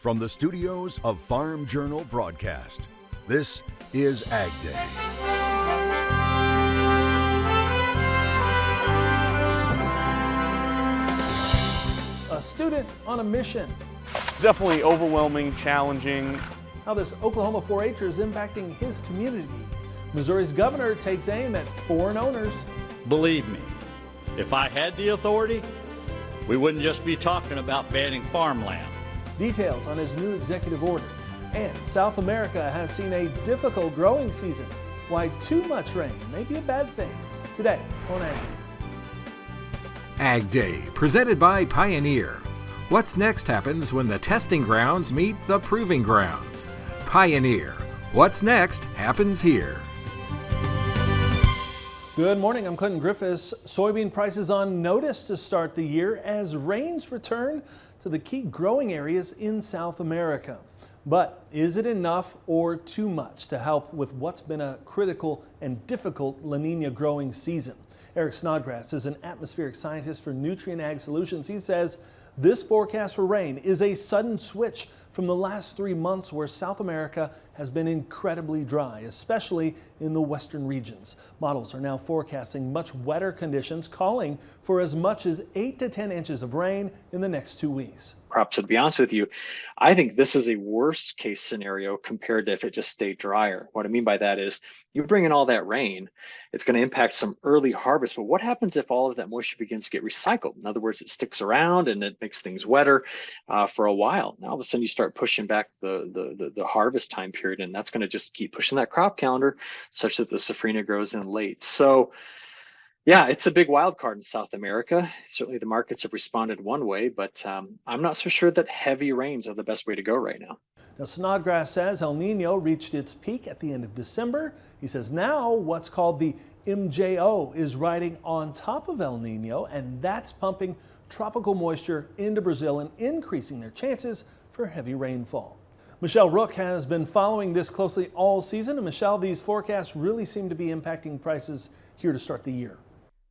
From the studios of Farm Journal Broadcast, this is Ag Day. A student on a mission. Definitely overwhelming, challenging. How this Oklahoma 4-H'er is impacting his community. Missouri's governor takes aim at foreign owners. Believe me, if I had the authority, we wouldn't just be talking about banning farmland. Details on his new executive order. And South America has seen a difficult growing season. Why too much rain may be a bad thing. Today on Ag Day. Ag Day, presented by Pioneer. What's next happens when the testing grounds meet the proving grounds. Pioneer. What's next happens here. Good morning, I'm Clinton Griffiths. Soybean prices on notice to start the year as rains return to the key growing areas in South America. But is it enough or too much to help with what's been a critical and difficult La Nina growing season? Eric Snodgrass is an atmospheric scientist for Nutrient Ag Solutions. He says this forecast for rain is a sudden switch from the last 3 months where South America has been incredibly dry, especially in the western regions. Models are now forecasting much wetter conditions, calling for as much as 8 to 10 inches of rain in the next 2 weeks. Crops, to be honest with you, I think this is a worst case scenario compared to if it just stayed drier. What I mean by that is you bring in all that rain, it's going to impact some early harvest. But what happens if all of that moisture begins to get recycled? In other words, it sticks around and it makes things wetter for a while. Now all of a sudden you start pushing back the harvest time period, and that's going to just keep pushing that crop calendar such that the safrinha grows in late. So yeah, it's a big wild card in South America. Certainly the markets have responded one way, but I'm not so sure that heavy rains are the best way to go right now. Now, Snodgrass says El Nino reached its peak at the end of December. He says now what's called the MJO is riding on top of El Nino, and that's pumping tropical moisture into Brazil and increasing their chances for heavy rainfall. Michelle Rook has been following this closely all season. And Michelle, these forecasts really seem to be impacting prices here to start the year.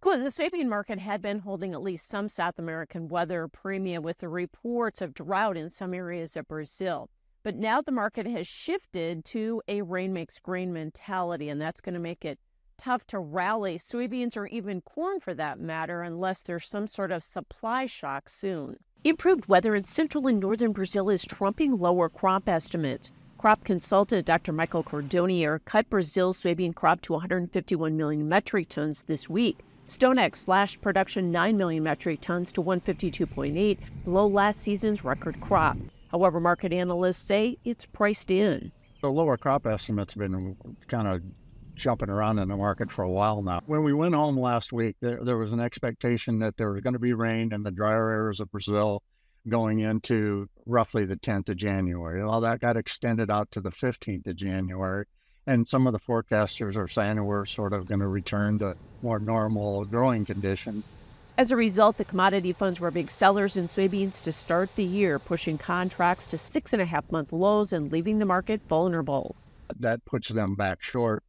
Clinton, the soybean market had been holding at least some South American weather premium with the reports of drought in some areas of Brazil. But now the market has shifted to a rain makes grain mentality, and that's going to make it tough to rally soybeans or even corn for that matter unless there's some sort of supply shock soon. Improved weather in central and northern Brazil is trumping lower crop estimates. Crop consultant Dr. Michael Cordonier cut Brazil's soybean crop to 151 million metric tons this week. StoneX slashed production 9 million metric tons to 152.8, below last season's record crop. However, market analysts say it's priced in. The lower crop estimates have been kind of jumping around in the market for a while now. When we went home last week, there was an expectation that there was going to be rain in the drier areas of Brazil going into roughly the 10th of January. Well, that got extended out to the 15th of January. And some of the forecasters are saying we're sort of going to return to more normal growing conditions. As a result, the commodity funds were big sellers in soybeans to start the year, pushing contracts to 6.5-month lows and leaving the market vulnerable. That puts them back short,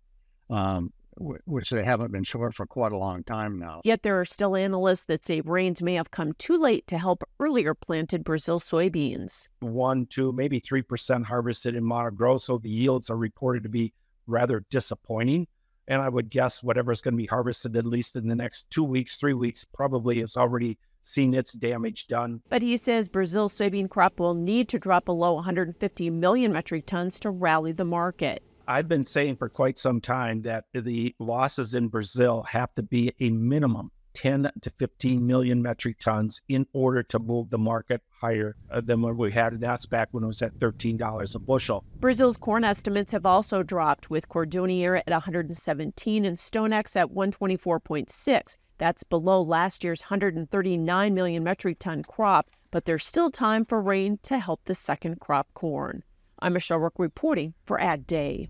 which they haven't been short for quite a long time now. Yet there are still analysts that say rains may have come too late to help earlier planted Brazil soybeans. 1, 2, maybe 3% harvested in Mato Grosso. The yields are reported to be rather disappointing. And I would guess whatever's going to be harvested, at least in the next 2 weeks, 3 weeks, probably has already seen its damage done. But he says Brazil's soybean crop will need to drop below 150 million metric tons to rally the market. I've been saying for quite some time that the losses in Brazil have to be a minimum 10 to 15 million metric tons in order to move the market higher than what we had. And that's back when it was at $13 a bushel. Brazil's corn estimates have also dropped, with Cordonier at 117 and StoneX at 124.6. That's below last year's 139 million metric ton crop, but there's still time for rain to help the second crop corn. I'm Michelle Rook reporting for Ag Day.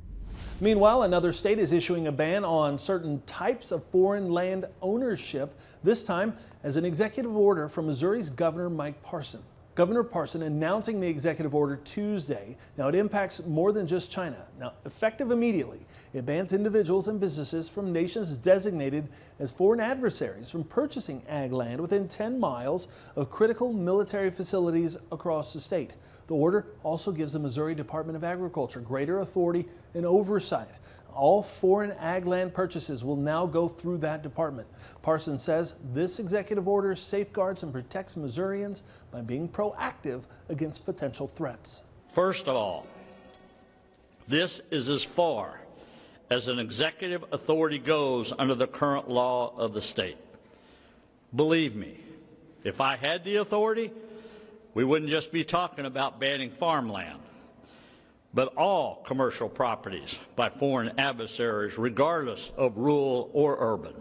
Meanwhile, another state is issuing a ban on certain types of foreign land ownership, this time as an executive order from Missouri's Governor Mike Parson. Governor Parson announcing the executive order Tuesday. Now, it impacts more than just China. Now, effective immediately, it bans individuals and businesses from nations designated as foreign adversaries from purchasing ag land within 10 miles of critical military facilities across the state. The order also gives the Missouri Department of Agriculture greater authority and oversight. All foreign ag land purchases will now go through that department. Parsons says this executive order safeguards and protects Missourians by being proactive against potential threats. First of all, this is as far as an executive authority goes under the current law of the state. Believe me, if I had the authority, we wouldn't just be talking about banning farmland, but all commercial properties by foreign adversaries, regardless of rural or urban.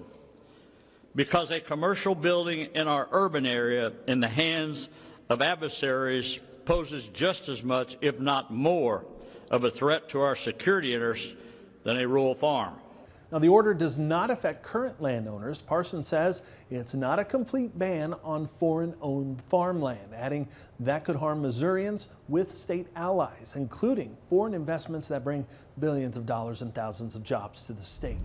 Because a commercial building in our urban area in the hands of adversaries poses just as much, if not more, of a threat to our security interests than a rural farm. Now, the order does not affect current landowners. Parsons says it's not a complete ban on foreign-owned farmland, adding that could harm Missourians with state allies, including foreign investments that bring billions of dollars and thousands of jobs to the state.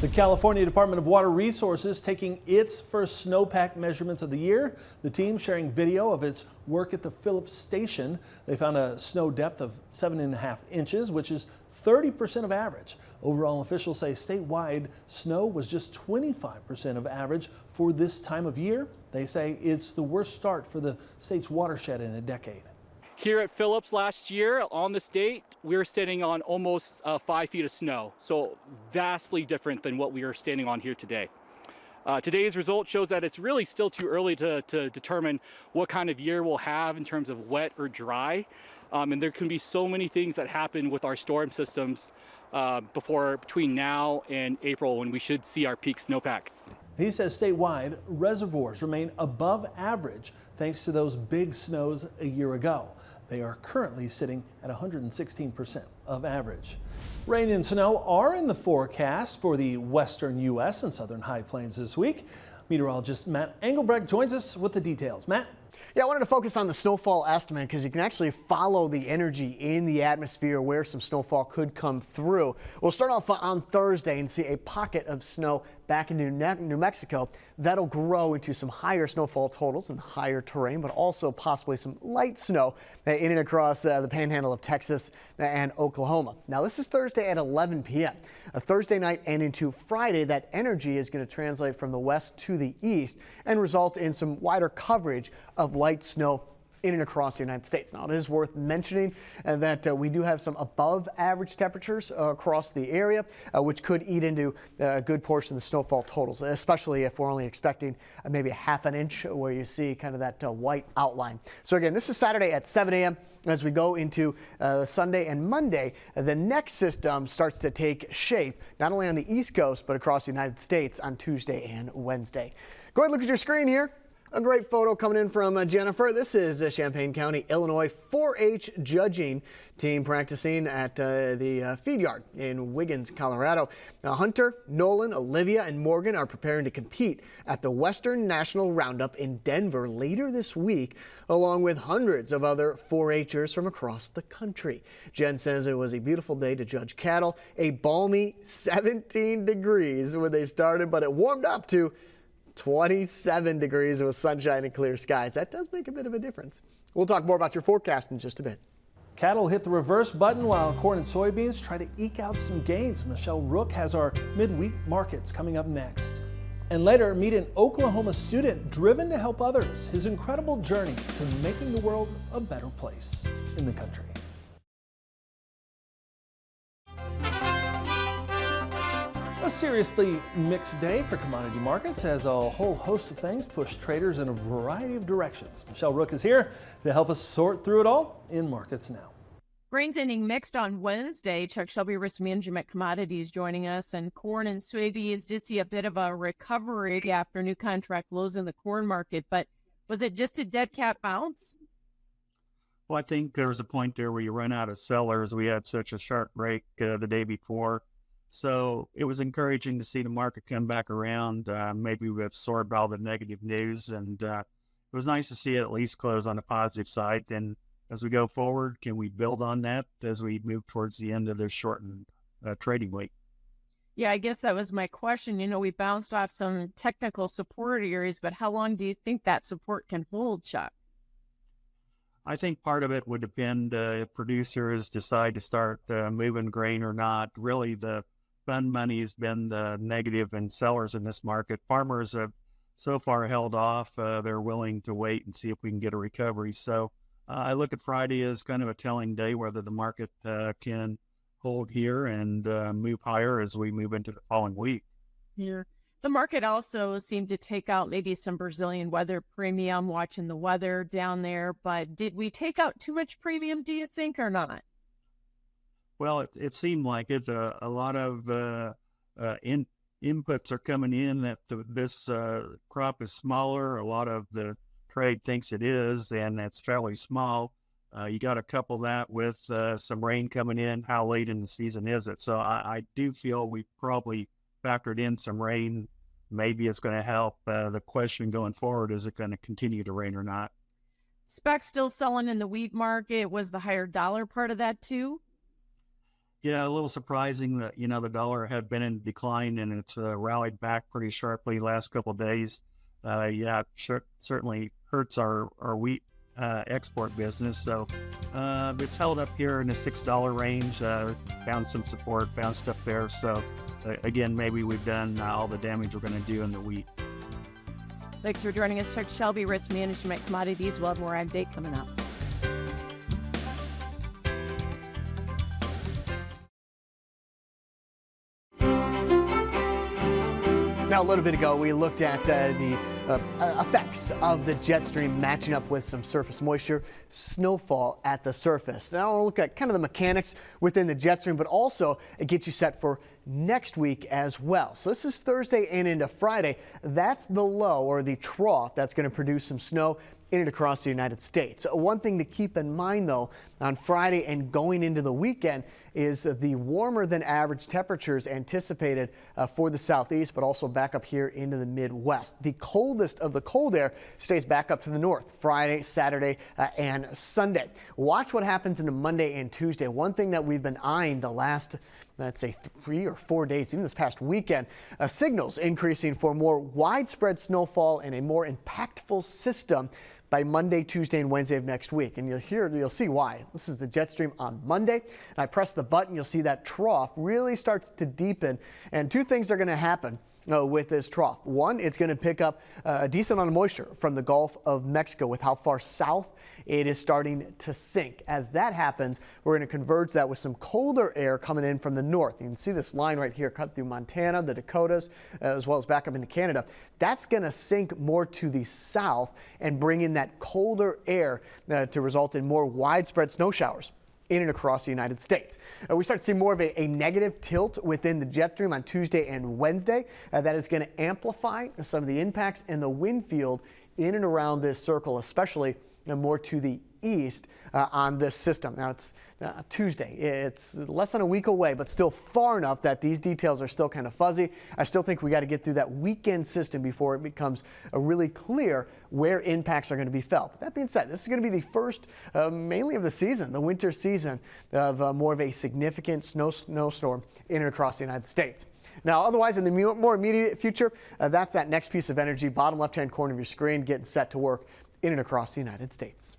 The California Department of Water Resources taking its first snowpack measurements of the year. The team sharing video of its work at the Phillips Station. They found a snow depth of 7.5 inches, which is 30% of average. Overall, officials say statewide snow was just 25% of average for this time of year. They say it's the worst start for the state's watershed in a decade. Here at Phillips last year on the state, we were sitting on almost 5 feet of snow, so vastly different than what we are standing on here today. Today's result shows that it's really still too early to determine what kind of year we'll have in terms of wet or dry. And there can be so many things that happen with our storm systems between now and April when we should see our peak snowpack. He says statewide reservoirs remain above average thanks to those big snows a year ago. They are currently sitting at 116% of average. Rain and snow are in the forecast for the western U.S. and southern high plains this week. Meteorologist Matt Engelbrecht joins us with the details. Matt? Yeah, I wanted to focus on the snowfall estimate because you can actually follow the energy in the atmosphere where some snowfall could come through. We'll start off on Thursday and see a pocket of snow back in New Mexico. That'll grow into some higher snowfall totals and higher terrain, but also possibly some light snow in and across the panhandle of Texas and Oklahoma. Now, this is Thursday at 11 p.m. Thursday night and into Friday, that energy is going to translate from the west to the east and result in some wider coverage of light snow in and across the United States. Now, it is worth mentioning that we do have some above average temperatures across the area, which could eat into a good portion of the snowfall totals, especially if we're only expecting maybe a half an inch where you see kind of that white outline. So again, this is Saturday at 7 a.m. As we go into Sunday and Monday, the next system starts to take shape, not only on the East Coast, but across the United States on Tuesday and Wednesday. Go ahead and look at your screen here. A great photo coming in from Jennifer. This is the Champaign County, Illinois 4-H judging team practicing at the feed yard in Wiggins, Colorado. Hunter, Nolan, Olivia, and Morgan are preparing to compete at the Western National Roundup in Denver later this week, along with hundreds of other 4-Hers from across the country. Jen says it was a beautiful day to judge cattle, a balmy 17 degrees when they started, but it warmed up to 27 degrees with sunshine and clear skies. That does make a bit of a difference. We'll talk more about your forecast in just a bit. Cattle hit the reverse button while corn and soybeans try to eke out some gains. Michelle Rook has our midweek markets coming up next. And later, meet an Oklahoma student driven to help others. His incredible journey to making the world a better place in the country. A seriously mixed day for commodity markets as a whole host of things push traders in a variety of directions. Michelle Rook is here to help us sort through it all in Markets Now. Grains ending mixed on Wednesday. Chuck Shelby, Risk Management Commodities, joining us. And corn and soybeans did see a bit of a recovery after new contract lows in the corn market. But was it just a dead cat bounce? Well, I think there was a point there where you run out of sellers. We had such a sharp break the day before. So it was encouraging to see the market come back around. Maybe we absorbed all the negative news, and it was nice to see it at least close on the positive side. And as we go forward, can we build on that as we move towards the end of this shortened trading week? Yeah, I guess that was my question. You know, we bounced off some technical support areas, but how long do you think that support can hold, Chuck? I think part of it would depend if producers decide to start moving grain or not. Really, the fund money has been the negative in sellers in this market. Farmers have so far held off. They're willing to wait and see if we can get a recovery. So I look at Friday as kind of a telling day whether the market can hold here and move higher as we move into the following week. Yeah. The market also seemed to take out maybe some Brazilian weather premium, watching the weather down there. But did we take out too much premium, do you think, or not? Well, it seemed like it. A lot of inputs are coming in that this crop is smaller. A lot of the trade thinks it is, and it's fairly small. You got to couple that with some rain coming in. How late in the season is it? So I do feel we probably factored in some rain. Maybe it's going to help. The question going forward, is it going to continue to rain or not? Spec still selling in the wheat market. Was the higher dollar part of that too? Yeah, a little surprising that, the dollar had been in decline and it's rallied back pretty sharply last couple of days. Certainly hurts our wheat export business. So it's held up here in the $6 range, found some support, found stuff there. So again, maybe we've done all the damage we're going to do in the wheat. Thanks for joining us, Chuck Shelby, Risk Management Commodities. We'll have more Ag Day coming up. Now, a little bit ago, we looked at the effects of the jet stream matching up with some surface moisture, snowfall at the surface. Now, we'll look at kind of the mechanics within the jet stream, but also it gets you set for next week as well. So this is Thursday and into Friday. That's the low or the trough that's going to produce some snow in and across the United States. One thing to keep in mind, though, on Friday and going into the weekend is the warmer than average temperatures anticipated for the southeast, but also back up here into the Midwest. The coldest of the cold air stays back up to the north Friday, Saturday, and Sunday. Watch what happens into Monday and Tuesday. One thing that we've been eyeing the last, let's say, 3 or 4 days, even this past weekend, signals increasing for more widespread snowfall and a more impactful system by Monday, Tuesday, and Wednesday of next week. And you'll see why. This is the jet stream on Monday. And I press the button, you'll see that trough really starts to deepen. And two things are going to happen with this trough. One, it's going to pick up a decent amount of moisture from the Gulf of Mexico with how far south it is starting to sink. As that happens, we're going to converge that with some colder air coming in from the north. You can see this line right here cut through Montana, the Dakotas, as well as back up into Canada. That's going to sink more to the south and bring in that colder air to result in more widespread snow showers in and across the United States. We start to see more of a negative tilt within the jet stream on Tuesday and Wednesday. That is going to amplify some of the impacts in the wind field in and around this circle, especially more to the east on this system. Now it's Tuesday. It's less than a week away, but still far enough that these details are still kind of fuzzy. I still think we got to get through that weekend system before it becomes really clear where impacts are going to be felt. But that being said, this is going to be the first mainly of the season, the winter season, of more of a significant snowstorm in and across the United States. Now, otherwise, in the more immediate future, that's that next piece of energy, bottom left-hand corner of your screen, getting set to work in and across the United States.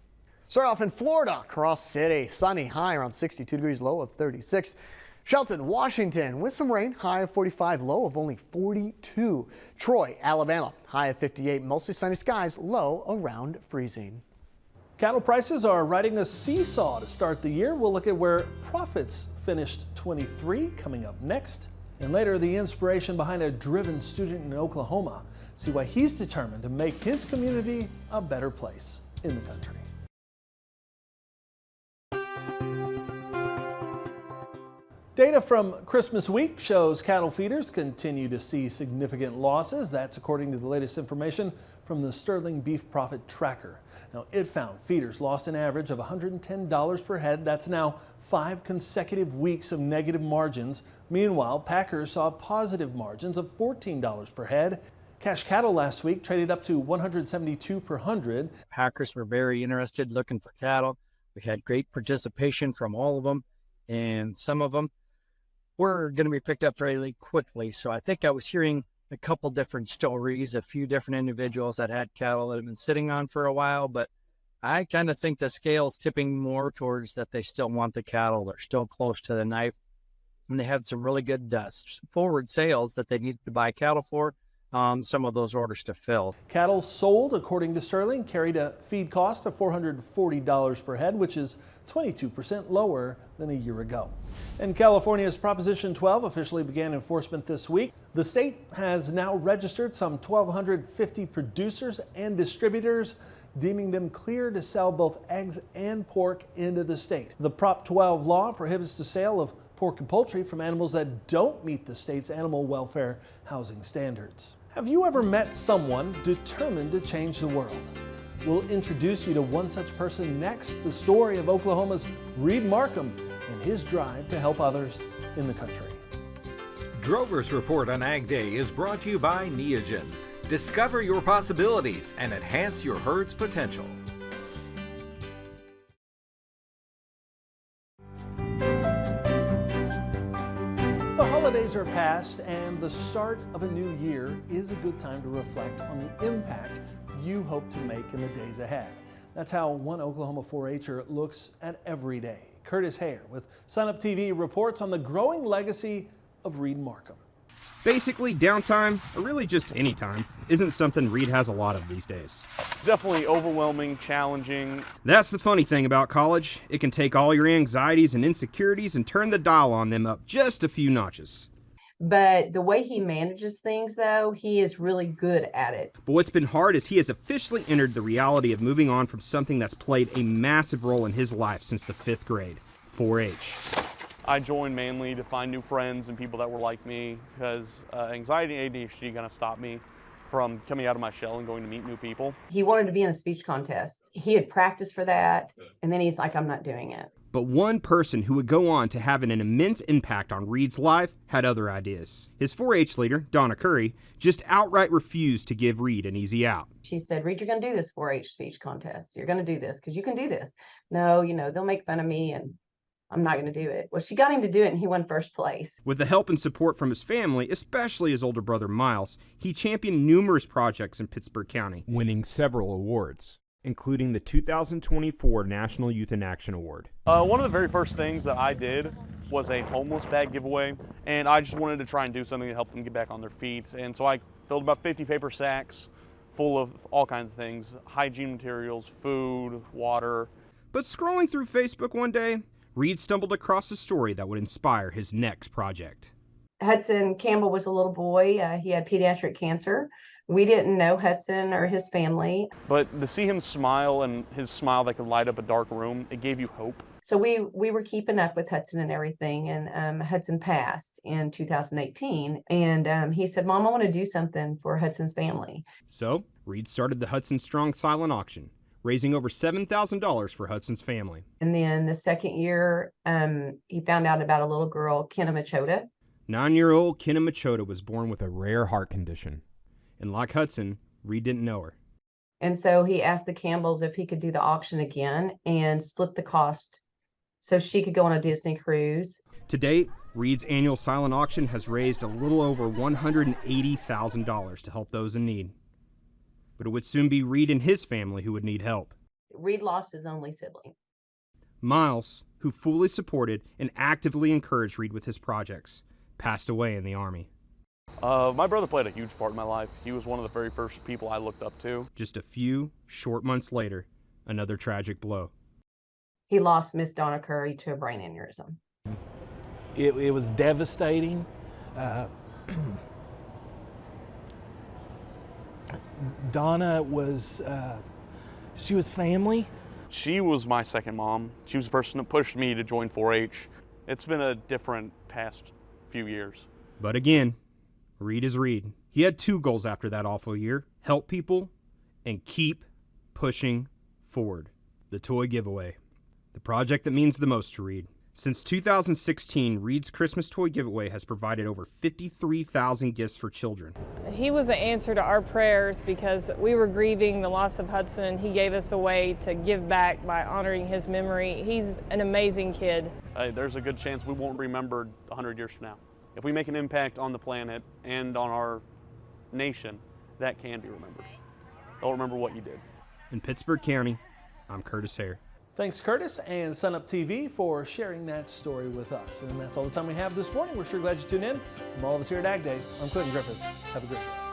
Start off in Florida, Cross City, sunny, high around 62 degrees, low of 36. Shelton, Washington, with some rain, high of 45, low of only 42. Troy, Alabama, high of 58, mostly sunny skies, low around freezing. Cattle prices are riding a seesaw to start the year. We'll look at where profits finished 23 coming up next. And later, the inspiration behind a driven student in Oklahoma. See why he's determined to make his community a better place in the country. Data from Christmas week shows cattle feeders continue to see significant losses. That's according to the latest information from the Sterling Beef Profit Tracker. Now, it found feeders lost an average of $110 per head. That's now 5 consecutive weeks of negative margins. Meanwhile, packers saw positive margins of $14 per head. Cash cattle last week traded up to $172 per hundred. Packers were very interested looking for cattle. We had great participation from all of them, and some of them were going to be picked up fairly quickly. So I think I was hearing a couple different stories, a few different individuals that had cattle that had been sitting on for a while, but I kind of think the scale's tipping more towards that they still want the cattle. They're still close to the knife. And they had some really good forward sales that they needed to buy cattle for, some of those orders to fill. Cattle sold, according to Sterling, carried a feed cost of $440 per head, which is 22% lower than a year ago. And California's Proposition 12 officially began enforcement this week. The state has now registered some 1,250 producers and distributors, deeming them clear to sell both eggs and pork into the state. The Prop 12 law prohibits the sale of pork and poultry from animals that don't meet the state's animal welfare housing standards. Have you ever met someone determined to change the world? We'll introduce you to one such person next, the story of Oklahoma's Reed Markham and his drive to help others in the country. Drover's Report on Ag Day is brought to you by Neogen. Discover your possibilities and enhance your herd's potential. The holidays are past, and the start of a new year is a good time to reflect on the impact you hope to make in the days ahead. That's how one Oklahoma 4-H'er looks at every day. Curtis Hare with Sun Up TV reports on the growing legacy of Reed Markham. Basically, downtime, or really just any time, isn't something Reed has a lot of these days. Definitely overwhelming, challenging. That's the funny thing about college. It can take all your anxieties and insecurities and turn the dial on them up just a few notches. But the way he manages things, though, he is really good at it. But what's been hard is he has officially entered the reality of moving on from something that's played a massive role in his life since the 5th grade, 4-H. I joined mainly to find new friends and people that were like me, because anxiety and ADHD kind of stopped me from coming out of my shell and going to meet new people. He wanted to be in a speech contest. He had practiced for that, and then he's like, I'm not doing it. But one person who would go on to have an immense impact on Reed's life had other ideas. His 4-H leader, Donna Curry, just outright refused to give Reed an easy out. She said, Reed, you're going to do this 4-H speech contest. You're going to do this because you can do this. No, they'll make fun of me and I'm not going to do it. Well, she got him to do it and he won first place. With the help and support from his family, especially his older brother Miles, he championed numerous projects in Pittsburg County, winning several awards, including the 2024 National Youth in Action Award. One of the very first things that I did was a homeless bag giveaway, and I just wanted to try and do something to help them get back on their feet. And so I filled about 50 paper sacks full of all kinds of things, hygiene materials, food, water. But scrolling through Facebook one day, Reed stumbled across a story that would inspire his next project. Hudson Campbell was a little boy. He had pediatric cancer. We didn't know Hudson or his family. But to see him smile, and his smile that could light up a dark room, it gave you hope. So we were keeping up with Hudson and everything, and Hudson passed in 2018. And he said, Mom, I want to do something for Hudson's family. So Reed started the Hudson Strong silent auction, raising over $7,000 for Hudson's family. And then the second year, he found out about a little girl, Kenna Machota. 9-year-old Kenna Machota was born with a rare heart condition. And like Hudson, Reed didn't know her. And so he asked the Campbells if he could do the auction again and split the cost so she could go on a Disney cruise. To date, Reed's annual silent auction has raised a little over $180,000 to help those in need. But it would soon be Reed and his family who would need help. Reed lost his only sibling. Miles, who fully supported and actively encouraged Reed with his projects, passed away in the Army. My brother played a huge part in my life. He was one of the very first people I looked up to. Just a few short months later, another tragic blow. He lost Miss Donna Curry to a brain aneurysm. It was devastating. Donna was, she was family. She was my second mom. She was the person that pushed me to join 4-H. It's been a different past few years. But again, Reed is Reed. He had 2 goals after that awful year: help people and keep pushing forward. The toy giveaway, the project that means the most to Reed. Since 2016, Reed's Christmas toy giveaway has provided over 53,000 gifts for children. He was an answer to our prayers because we were grieving the loss of Hudson, and he gave us a way to give back by honoring his memory. He's an amazing kid. There's a good chance we won't remember 100 years from now. If we make an impact on the planet and on our nation, that can be remembered. They'll remember what you did. In Pittsburg County, I'm Curtis Hare. Thanks, Curtis, and Sunup TV for sharing that story with us. And that's all the time we have this morning. We're sure glad you tuned in. From all of us here at Ag Day, I'm Clinton Griffiths. Have a great day.